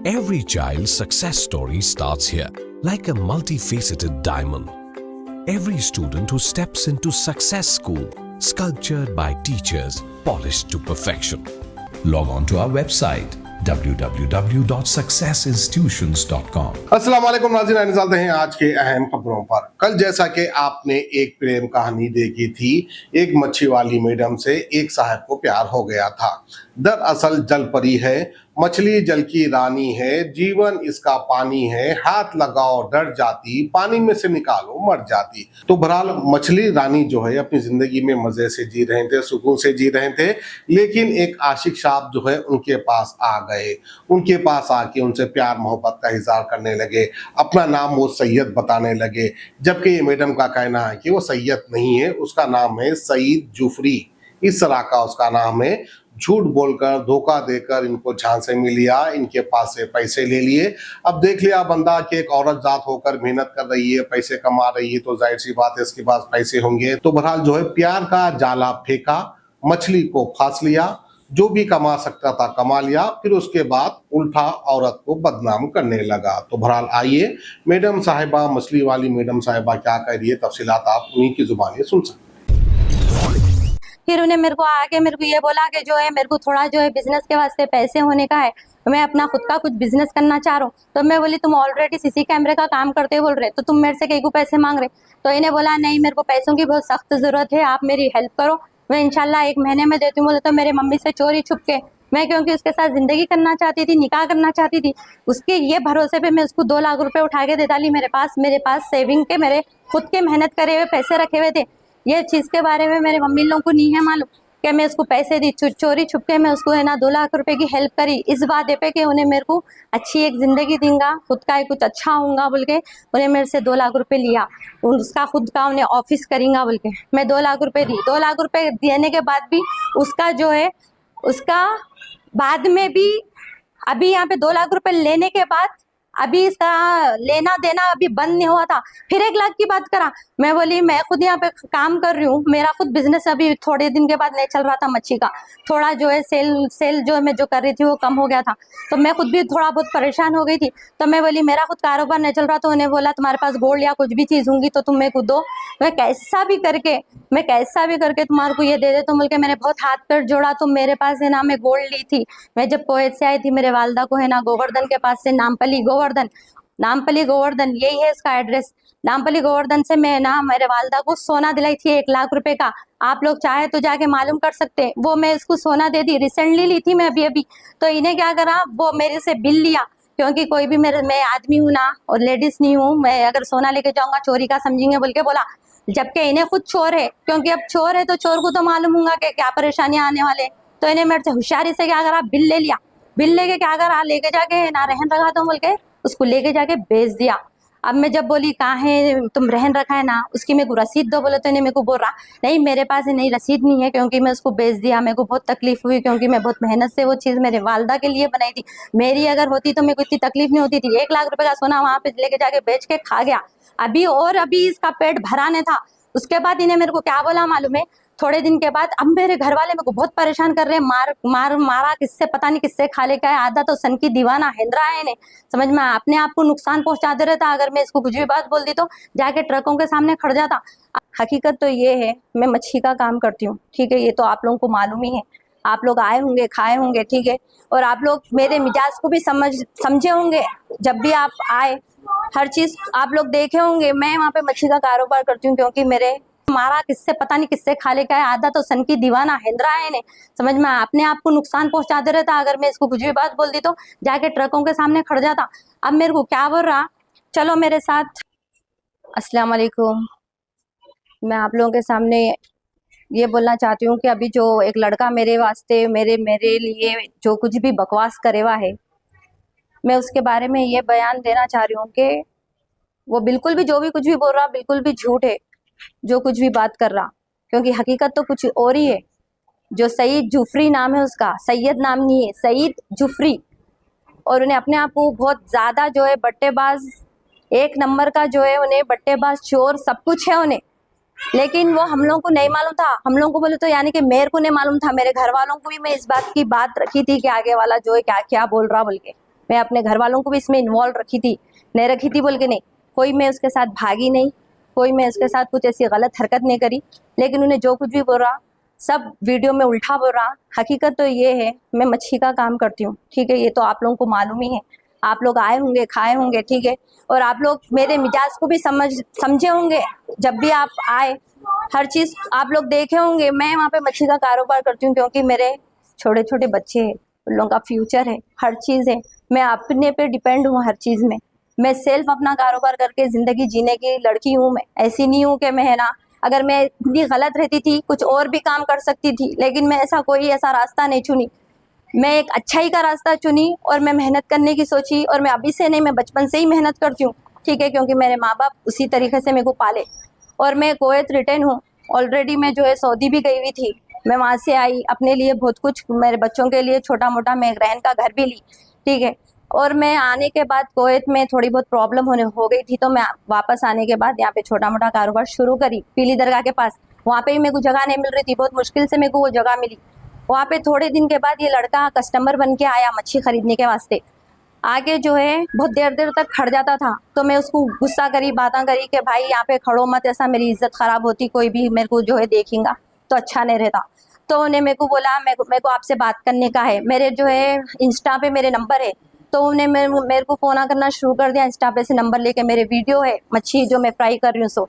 Every child's success story starts here, like a multifaceted diamond. Every student who steps into Success School, sculptured by teachers, polished to perfection. Log on to our website www.successinstitutions.com. अस्सलाम वालेकुम नाज़रीन, नजर डालते हैं आज के अहम खबरों पर। कल जैसा कि आपने एक प्रेम कहानी देखी थी, एक मच्छी वाली मैडम से एक साहब को प्यार हो गया था। दरअसल जल परी है, मछली जल की रानी है, जीवन इसका पानी है, हाथ लगाओ डर जाती, पानी में से निकालो मर जाती। तो बहरहाल मछली रानी जो है अपनी जिंदगी में मजे से जी रहे थे, सुकून से जी रहे थे, लेकिन एक आशिक साहब जो है उनके पास आ गए। उनके पास आके उनसे प्यार मोहब्बत का इजहार करने लगे, अपना नाम वो सैयद बताने लगे, जबकि ये मैडम का कहना है कि वो सैयद नहीं है, उसका नाम है सईद जुफरी। इस तरह का उसका नाम है। झूठ बोलकर धोखा देकर इनको झांसे में लिया, इनके पास से पैसे ले लिए। अब देख लिया बंदा कि एक औरत जात होकर मेहनत कर रही है, पैसे कमा रही है, तो जाहिर सी बात है इसके पास पैसे होंगे। तो बहरहाल जो है प्यार का जाला फेंका, मछली को फांस लिया, जो भी कमा सकता था कमा लिया, फिर उसके बाद उल्टा औरत को बदनाम करने लगा। तो बहरहाल आइए मैडम साहिबा, मछली वाली मैडम साहिबा क्या कह रही है, तफसीलात आप उन्हीं की जुबानी सुन सकते हैं। फिर उन्हें मेरे को आके मेरे को ये बोला कि जो है मेरे को थोड़ा जो है बिजनेस के वास्ते पैसे होने का है, मैं अपना खुद का कुछ बिजनेस करना चाह रहा हूँ। तो मैं बोली तुम ऑलरेडी सीसी कैमरे का काम करते बोल रहे, तो तुम मेरे से कई को पैसे मांग रहे। तो इन्हें बोला नहीं, मेरे को पैसों की बहुत सख्त जरूरत है, आप मेरी हेल्प करो, मैं इंशाल्लाह 1 महीने में देती हूँ। बोले तो मेरे मम्मी से चोरी छुप के, मैं क्योंकि उसके साथ जिंदगी करना चाहती थी, निकाह करना चाहती थी, उसके ये भरोसे पे मैं उसको 2 लाख रुपए उठा के दे डाली। मेरे पास सेविंग के, मेरे खुद के मेहनत करे हुए पैसे रखे हुए थे। ये चीज़ के बारे में मेरे मम्मी लोगों को नहीं है मालूम कि मैं उसको पैसे दी, चोरी छुप के मैं उसको है ना 2 लाख रुपए की हेल्प करी, इस वादे पे कि उन्हें मेरे को अच्छी एक ज़िंदगी दूंगा, खुद का कुछ अच्छा होऊंगा बोल के उन्हें मेरे से 2 लाख रुपए लिया। उसका खुद का उन्हें ऑफिस करेंगा बोल के मैं 2 लाख रुपए दी। 2 लाख रुपए देने के बाद भी उसका जो है, उसका बाद में भी अभी यहाँ पे 2 लाख रुपए लेने के बाद अभी इसका लेना देना अभी बंद नहीं हुआ था। फिर 1 लाख की बात करा। मैं बोली मैं खुद यहाँ पे काम कर रही हूँ, मेरा खुद बिजनेस अभी थोड़े दिन के बाद नहीं चल रहा था, मच्छी का थोड़ा जो है सेल जो मैं जो कर रही थी वो कम हो गया था, तो मैं खुद भी थोड़ा बहुत परेशान हो गई थी। तो मैं बोली मेरा खुद कारोबार नहीं चल रहा, तो उन्हें बोला तुम्हारे पास गोल्ड या कुछ भी चीज़ होंगी तो तुम मेरे को दो, मैं कैसा भी करके तुम्हारे को ये दे दे। तो बोल के मैंने बहुत हाथ पैर जोड़ा। तो मेरे पास है ना, मैं गोल्ड ली थी, मैं जब कुवैत से आई थी, मेरे वालदा को है ना गोवर्धन के पास से, नामपली गोवर्धन यही है इसका एड्रेस। नामपली गोवर्धन से मैं ना मेरे वालदा को सोना दिलाई थी 1 लाख रुपए का, आप लोग चाहे तो जाके मालूम कर सकते हैं। वो मैं इसको सोना दे दी, रिसेंटली ली थी मैं अभी। तो इन्हें क्या करा, वो मेरे से बिल लिया, क्योंकि कोई भी मैं आदमी हूँ ना और लेडीज नहीं हूँ, मैं अगर सोना लेके जाऊंगा चोरी का समझेंगे बोल के बोला। जबकि इन्हें खुद चोर है, क्योंकि अब चोर है तो चोर को तो मालूम होगा कि क्या परेशानियां आने वाले। तो इन्हें मेरे से होशियारी से क्या करा, बिल ले लिया, बिल लेके क्या करा, लेके जाके ना रहन रखा तो बोल के उसको लेके जाके बेच दिया। अब मैं जब बोली कहाँ है तुम रहन रखा है ना, उसकी मेरे को रसीद दो, बोले तो इन्हें मेरे को बोल रहा नहीं मेरे पास नहीं रसीद नहीं है, क्योंकि मैं उसको बेच दिया। मेरे को बहुत तकलीफ हुई, क्योंकि मैं बहुत मेहनत से वो चीज़ मेरे वालदा के लिए बनाई थी, मेरी अगर होती तो मेरे को इतनी तकलीफ नहीं होती थी। 1 लाख रुपए का सोना वहाँ पे लेके जाके बेच के खा गया। अभी इसका पेट भराने था। उसके बाद इन्हें मेरे को क्या बोला मालूम है, थोड़े दिन के बाद अब मेरे घर वाले मेरे को बहुत परेशान कर रहे हैं, मारा किससे पता नहीं किससे खा लेके आया, आधा तो सन की दीवाना हिंद्रा है इन्हें, समझ में अपने आप को नुकसान पहुंचा दे रहा था। अगर मैं इसको कुछ भी बात बोल दी तो जाके ट्रकों के सामने खड़ जाता। हकीकत तो ये है, मैं मच्छी का काम करती हूँ, ठीक है, ये तो आप लोगों को मालूम ही है, आप लोग आए होंगे खाए होंगे, ठीक है, और आप लोग मेरे मिजाज को भी समझे होंगे। जब भी आप आए हर चीज आप लोग देखे होंगे। मैं वहाँ पे मच्छी का कारोबार करती हूँ, क्योंकि मेरे मारा किससे पता नहीं किससे खा लेके आया, आधा तो सन की दीवाना हिंद्रा है इन्हें, समझ में अपने आप को नुकसान पहुंचा दे रहा था। अगर मैं इसको कुछ भी बात बोल दी तो जाके ट्रकों के सामने खड़ जाता। अब मेरे को क्या बोल रहा, चलो मेरे साथ। अस्सलाम वालेकुम। मैं आप लोगों के सामने ये बोलना चाहती हूँ कि अभी जो एक लड़का मेरे वास्ते मेरे लिए जो कुछ भी बकवास करे हुआ है, मैं उसके बारे में ये बयान देना चाह रही हूँ कि वो बिल्कुल भी जो भी कुछ भी बोल रहा बिल्कुल भी झूठ है, जो कुछ भी बात कर रहा, क्योंकि हकीकत तो कुछ और ही है। जो सईद जुफरी नाम है उसका, सैयद नाम नहीं है, सईद जुफरी, और उन्हें अपने आप को बहुत ज़्यादा जो है बट्टेबाज, 1 नंबर का जो है उन्हें बट्टेबाज चोर सब कुछ है उन्हें, लेकिन वो हम लोगों को नहीं मालूम था। हम लोगों को बोले तो यानी कि मेरे को नहीं मालूम था, मेरे घर वालों को भी मैं इस बात की बात रखी थी कि आगे वाला जो है क्या क्या बोल रहा बोल के, मैं अपने घर वालों को भी इसमें इन्वॉल्व रखी थी, नहीं रखी थी बोल के नहीं, कोई मैं उसके साथ भागी नहीं, कोई मैं उसके साथ कुछ ऐसी गलत हरकत नहीं करी। लेकिन उन्हें जो कुछ भी बोल रहा सब वीडियो में उल्टा बोल रहा। हकीकत तो ये है, मैं मच्छी का काम करती हूँ, ठीक है, ये तो आप लोगों को मालूम ही है, आप लोग आए होंगे, खाए होंगे, ठीक है, और आप लोग मेरे मिजाज को भी समझे होंगे। जब भी आप आए हर चीज़ आप लोग देखे होंगे। मैं वहाँ पे मच्छी का कारोबार करती हूँ क्योंकि मेरे छोटे छोटे बच्चे हैं, उन लोगों का फ्यूचर है, हर चीज़ है। मैं अपने पे डिपेंड हूँ हर चीज़ में। मैं सेल्फ अपना कारोबार करके ज़िंदगी जीने की लड़की हूँ। मैं ऐसी नहीं हूँ कि मैं है ना, अगर मैं इतनी गलत रहती थी कुछ और भी काम कर सकती थी, लेकिन मैं ऐसा रास्ता नहीं चुनी। मैं एक अच्छाई का रास्ता चुनी और मैं मेहनत करने की सोची, और मैं अभी से नहीं, मैं बचपन से ही मेहनत करती हूँ, ठीक है, क्योंकि मेरे माँ बाप उसी तरीके से मेरे को पाले। और मैं कुवैत रिटर्न हूँ ऑलरेडी। मैं जो है सऊदी भी गई हुई थी, मैं वहाँ से आई, अपने लिए बहुत कुछ, मेरे बच्चों के लिए छोटा मोटा मैं एक रहन का घर भी ली, ठीक है। और मैं आने के बाद कुवैत में थोड़ी बहुत प्रॉब्लम हो गई थी, तो मैं वापस आने के बाद यहाँ पे छोटा मोटा कारोबार शुरू करी पीली दरगाह के पास। वहाँ पे भी मेरे को जगह नहीं मिल रही थी, बहुत मुश्किल से मेरे को वो जगह मिली। वहाँ पे थोड़े दिन के बाद ये लड़का कस्टमर बन के आया मच्छी खरीदने के वास्ते। आगे जो है बहुत देर देर तक खड़ जाता था, तो मैं उसको गुस्सा करी, बातें करी कि भाई यहाँ पे खड़ो मत, ऐसा मेरी इज्जत खराब होती, कोई भी मेरे को जो है देखेगा तो अच्छा नहीं रहता। तो उन्हें मेरे को बोला मेरे को आपसे बात करने का है, मेरे जो है इंस्टा पे मेरे नंबर है। तो उन्हें मेरे को फ़ोन करना शुरू कर दिया, इंस्टा पे से नंबर लेके, मेरे वीडियो है मच्छी जो मैं फ्राई कर रही हूँ सो,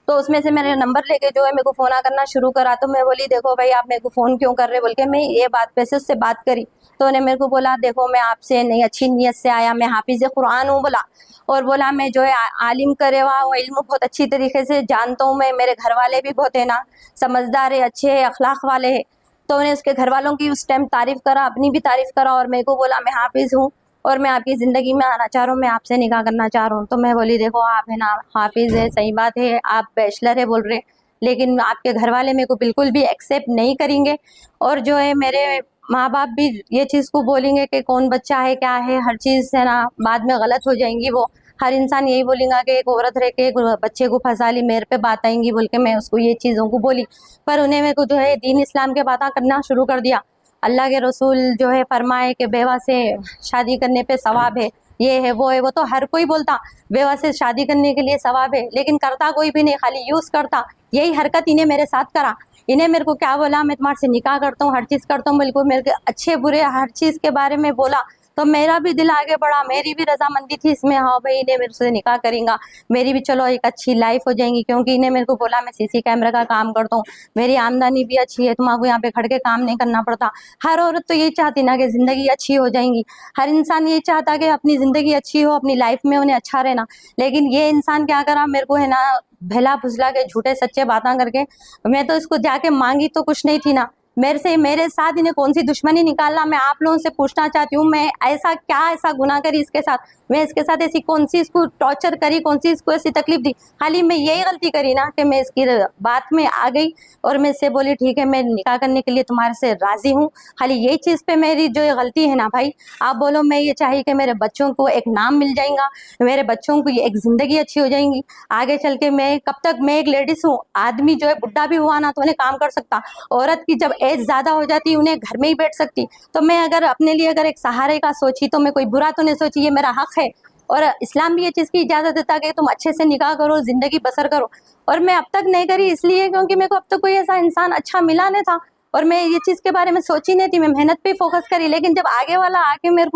तो उसमें से मेरे नंबर लेके जो है मेरे को फ़ोन करना शुरू करा। तो मैं बोली देखो भाई आप मेरे को फ़ोन क्यों कर रहे बोल के, मैं ये बात पे से उससे बात करी। तो उन्हें मेरे को बोला देखो मैं आपसे नहीं अच्छी नीयत से आया, मैं हाफिज़ कुरान हूँ बोला, और बोला मैं जो है आलिम करे हुआ वो इल्म बहुत अच्छी तरीके से जानता हूँ मैं, मेरे घर वाले भी बहुत है ना समझदार है, अच्छे है, अखलाक वाले है। तो उन्हें उसके घर वालों की उस टाइम तारीफ़ करा, अपनी भी तारीफ़ करा, और मेरे को बोला मैं हाफिज़ हूँ और मैं आपकी ज़िंदगी में आना चाह रहा हूँ, मैं आपसे निकाह करना चाह रहा हूँ। तो मैं बोली देखो आप है ना हाफिज़ है, सही बात है, आप बैचलर है बोल रहे, लेकिन आपके घर वाले मेरे को बिल्कुल भी एक्सेप्ट नहीं करेंगे, और जो है मेरे माँ बाप भी ये चीज़ को बोलेंगे कि कौन बच्चा है क्या है, हर चीज़ है ना बाद में गलत हो जाएंगी। वो हर इंसान यही बोलेगा कि एक औरत रह के एक बच्चे को फंसा ली, मेरे पे बात आएंगी बोल के मैं उसको ये चीज़ों को बोली। पर उन्हें मेरे को जो है दीन इस्लाम के बातें करना शुरू कर दिया। अल्लाह के रसूल जो है फरमाए कि बेवा से शादी करने पे सवाब है, ये है वो है, वो तो हर कोई बोलता बेवा से शादी करने के लिए सवाब है, लेकिन करता कोई भी नहीं, खाली यूज़ करता। यही हरकत इन्हें मेरे साथ करा। इन्हें मेरे को क्या बोला मैं तुम्हारे से निकाह करता हूँ, हर चीज़ करता हूँ, बिल्कुल मेरे अच्छे बुरे हर चीज़ के बारे में बोला। तो मेरा भी दिल आगे बढ़ा, मेरी भी रजामंदी थी इसमें, हाँ भाई इन्हें मेरे से निकाह करेंगे, मेरी भी चलो एक अच्छी लाइफ हो जाएंगी, क्योंकि इन्हें मेरे को बोला मैं सीसी कैमरे का काम करता हूँ, मेरी आमदनी भी अच्छी है, तुम्हारे यहाँ पे खड़ के काम नहीं करना पड़ता। हर औरत तो यही चाहती ना कि ज़िंदगी अच्छी हो जाएंगी, हर इंसान यही चाहता कि अपनी ज़िंदगी अच्छी हो, अपनी लाइफ में उन्हें अच्छा रहना। लेकिन ये इंसान क्या करा, मेरे को है ना भला फुसला के झूठे सच्चे बातें करके, मैं तो इसको जाके मांगी तो कुछ नहीं थी ना, मेरे साथ इन्हें कौन सी दुश्मनी निकालना। मैं आप लोगों से पूछना चाहती हूँ, मैं ऐसा गुनाह करी इसके साथ, मैं इसके साथ ऐसी कौन सी इसको टॉर्चर करी, कौन सी इसको ऐसी तकलीफ दी। खाली मैं यही गलती करी ना कि मैं इसकी बात में आ गई और मैं इससे बोली ठीक है मैं निकाह करने के लिए तुम्हारे से राजी हूँ। खाली यही चीज़ पे मेरी जो ये गलती है ना भाई, आप बोलो मैं ये चाहिए कि मेरे बच्चों को एक नाम मिल जाएगा, मेरे बच्चों को एक ज़िंदगी अच्छी हो जाएंगी आगे चल के। मैं कब तक, मैं एक लेडीज़ हूँ, आदमी जो है बुढ़ा भी हुआ ना तो उन्हें काम कर सकता, औरत की जब एज ज़्यादा हो जाती उन्हें घर में ही बैठ सकती। तो मैं अगर अपने लिए अगर एक सहारे का सोची तो मैं कोई बुरा तो नहीं सोची, ये मेरा हक है। और इस्लाम भी ये चीज़ की इजाज़त देता कि तुम अच्छे से निकाह करो, ज़िंदगी बसर करो। और मैं अब तक नहीं करी इसलिए क्योंकि मेरे को अब तक कोई ऐसा इंसान अच्छा मिला नहीं था, और मैं ये चीज़ के बारे में सोची नहीं थी, मैं मेहनत पे फोकस करी। लेकिन जब आगे वाला आके मेरे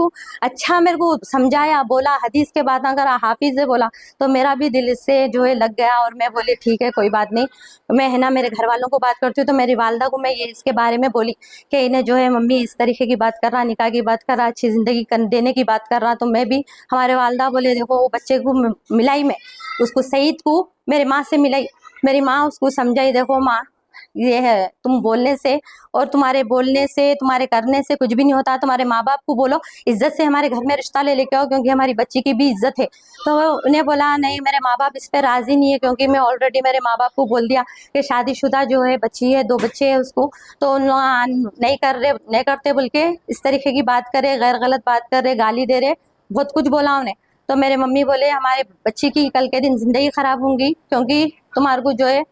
को समझाया, बोला, हदीस के बातें करा, हाफिज़ है बोला, तो मेरा भी दिल इससे जो है लग गया। और मैं बोली ठीक है कोई बात नहीं, मैं है ना मेरे घर वालों को बात करती हूँ। तो मेरी वालदा को मैं ये इसके बारे में बोली कि इन्हें जो है मम्मी इस तरीके की बात कर रहा, निकाह की बात कर रहा, अच्छी ज़िंदगी देने की बात कर रहा। तो मैं भी, हमारे वालदा बोले देखो वो बच्चे को मिलाई, मैं उसको सईद को मेरे माँ से मिलाई, मेरी माँ उसको समझाई, देखो माँ ये है तुम बोलने से और तुम्हारे बोलने से, तुम्हारे करने से कुछ भी नहीं होता। तुम्हारे माँ बाप को बोलो इज्जत से हमारे घर में रिश्ता ले लेके आओ, क्योंकि हमारी बच्ची की भी इज्जत है। तो उन्हें बोला नहीं मेरे माँ बाप इस पे राजी नहीं है, क्योंकि मैं ऑलरेडी मेरे माँ बाप को बोल दिया कि शादीशुदा जो है बच्ची है, 2 बच्चे हैं उसको, तो उन नहीं करते बोल के इस तरीके की बात करे, गैर गलत बात कर रहे, गाली दे रहे, बहुत कुछ बोला उन्हें। तो मेरे मम्मी बोले हमारे बच्ची की कल के दिन जिंदगी खराब होंगी, क्योंकि तुम्हारे को जो है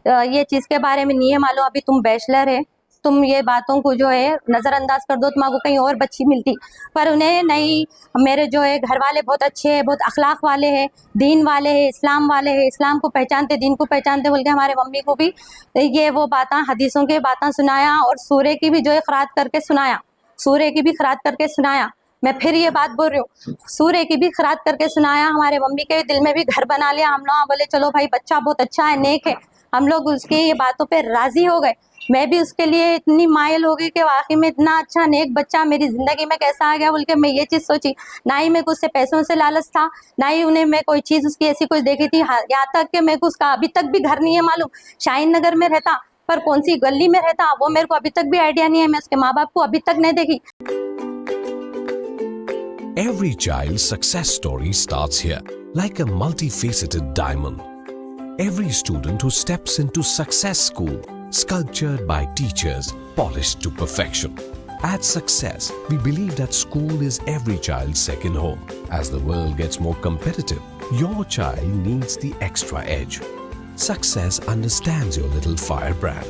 ये चीज़ के बारे में नहीं है मालूम, अभी तुम बैचलर है, तुम ये बातों को जो है नज़रअंदाज कर दो, तुम्हारे कहीं और बच्ची मिलती। पर उन्हें नहीं, मेरे जो है घर वाले बहुत अच्छे हैं, बहुत अखलाक वाले हैं, दीन वाले हैं, इस्लाम वाले हैं, इस्लाम को पहचानते, दीन को पहचानते बोल के हमारे मम्मी को भी ये वो बातें, हदीसों की बातें सुनाया और सूरे की भी जो है क़िरात करके सुनाया, सूरे की भी क़िरात करके सुनाया। मैं फिर ये बात बोल रही हूँ, सूरे की भी क़िरात करके सुनाया। हमारे मम्मी के दिल में भी घर बना लिया। हम लोग बोले चलो भाई बच्चा बहुत अच्छा है, नेक है। हम लोग उसकी ये बातों पे राज़ी हो गए। मैं भी उसके लिए इतनी मायल हो गई कि वाकई में इतना अच्छा नेक बच्चा मेरी ज़िंदगी में कैसा आ गया बोल के मैं ये चीज़ सोची। ना ही मेरे को उससे पैसों से लालच था, ना ही उन्हें मैं कोई चीज़ उसकी ऐसी कुछ देखी थी। यहाँ तक कि मेरे को उसका अभी तक भी घर नहीं है मालूम। शाहीन नगर में रहता, पर कौन सी गली में रहता वो मेरे को अभी तक भी आइडिया नहीं है। मैं उसके माँ बाप को अभी तक नहीं देखी। Every child's success story starts here, like a multifaceted diamond. Every student who steps into Success School, sculptured by teachers, polished to perfection. At Success, we believe that school is every child's second home. As the world gets more competitive, your child needs the extra edge. Success understands your little firebrand.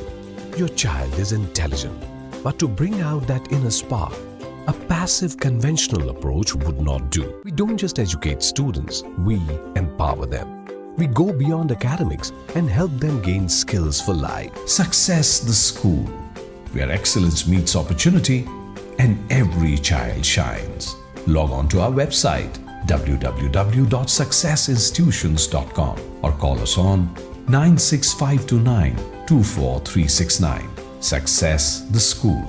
Your child is intelligent, but to bring out that inner spark, a passive conventional approach would not do. We don't just educate students, we empower them. We go beyond academics and help them gain skills for life. Success the School, where excellence meets opportunity and every child shines. Log on to our website www.successinstitutions.com or call us on 96529 24369. Success the School.